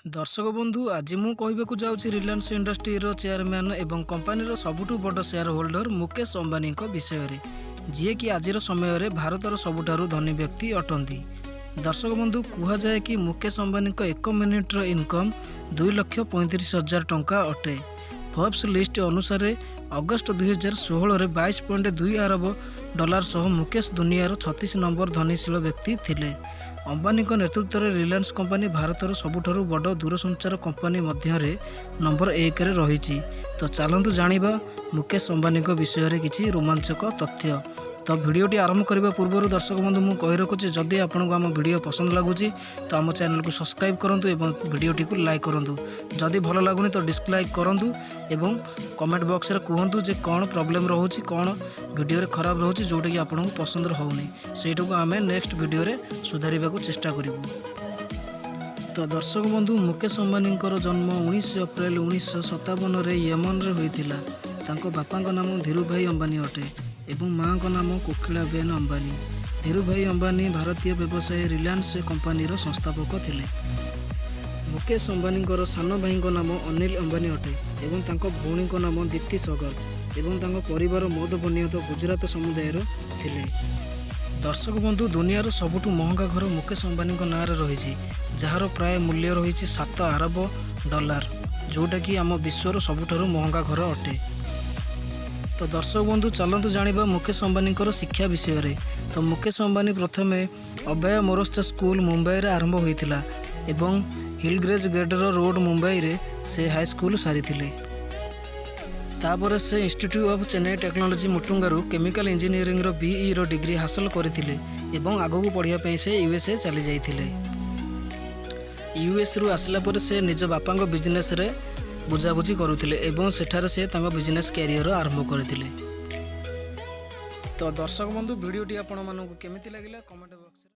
दर्शक बंधु आज मु कहबाकू जाऊँगी रिलायंस इंडस्ट्रीर चेयरमैन एवं कंपानीर सबुठु बड़ शेयर होल्डर मुकेश अंबानी विषय में जी कि आज समय में भारतर सबुठारु धनी व्यक्ति अटंती। दर्शक बंधु कहुए कि मुकेश अंबानी एक मिनिट्र इनकम 2,35,000 टंका अटे। फोर्ब्स लिस्ट अनुसार अगस्त 2016 में 22.2 अरब डॉलर सह मुकेश दुनियार 36 नंबर धनीशील व्यक्ति थिले। अंबानी नेतृत्व में रिलायंस कंपानी भारतर सबुठारु बड़ दूरसंचार कंपानी मध्य नंबर 1 रे रही। तो चलतु जानिबा मुकेश अंबानी विषय में किसी रोमांचक तथ्य। तो भिडटी आरंभ करने पूर्व दर्शक बंधु मुझे कही रखुच्छी जदि आपको आम भिडियो पसंद लगुच तो आम चैनल को सब्सक्राइब करूँ और भिडियोटी को लाइक करूँ। जदि भल लगुनि तो डिसलाइक करूँ और कमेंट बॉक्स रे कहतु जे कौन प्रॉब्लम रोचे कौन वीडियो खराब रोचे जोटा कि आपको पसंद होनी सेटा आम नेक्स्ट वीडियो रे सुधारने को चेष्टा करूँ। तो दर्शक बंधु मुकेश अंबानी जन्म 19 अप्रैल 1957 रे यमन रे होइतिला। तांको बापा नाम धीरू भाई अंबानी अटे एवं माँ का नाम कोकिलाबेन अंबानी। धीरू भाई अंबानी भारतीय व्यवसाय रिलायंस कंपानीर संस्थापक थिले। मुकेश अंबानी सान भाई नाम अनिल अंबानी अटे एवं तांको भौणी नाम दीप्ति सगर एवं तांको परिवार मौद बुनियाद गुजरात समुदायर थिले। दर्शक बंधु दुनियार सबुठु महंगा घर मुकेश अंबानी नाँ रही जार प्राय मूल्य रही 7 अरब डॉलर जोटा कि आम विश्वर सबुठारु महंगा घर अटे। तो दर्शक बंधु चलतु जानिबा मुकेश अंबानी शिक्षा विषय में। तो मुकेश अंबानी प्रथम अभय मोरस्टा स्कूल मुंबई रे आरंभ होइतिला एवं हिलग्रेज गेटर रोड मुंबई रे से हाई स्कूल सारी तापर से इंस्टीट्यूट ऑफ चेन्नई टेक्नोलॉजी मुटुंगारू केमिकल इंजीनियरिंग रो बीई रो डिग्री हासिल करथिले एवं आगकू पढ़िया से यूएसए चली जाइथिले। यूएस रु आसला पर से निज बापा बिजनेस रे बुझाबुझी करुथिले एवं सेठारे से तांको बिजनेस कैरियर आरंभ करथिले। तो दर्शक बंधु वीडियोटी आपण मानकू केमिति लागिला कमेंट बॉक्स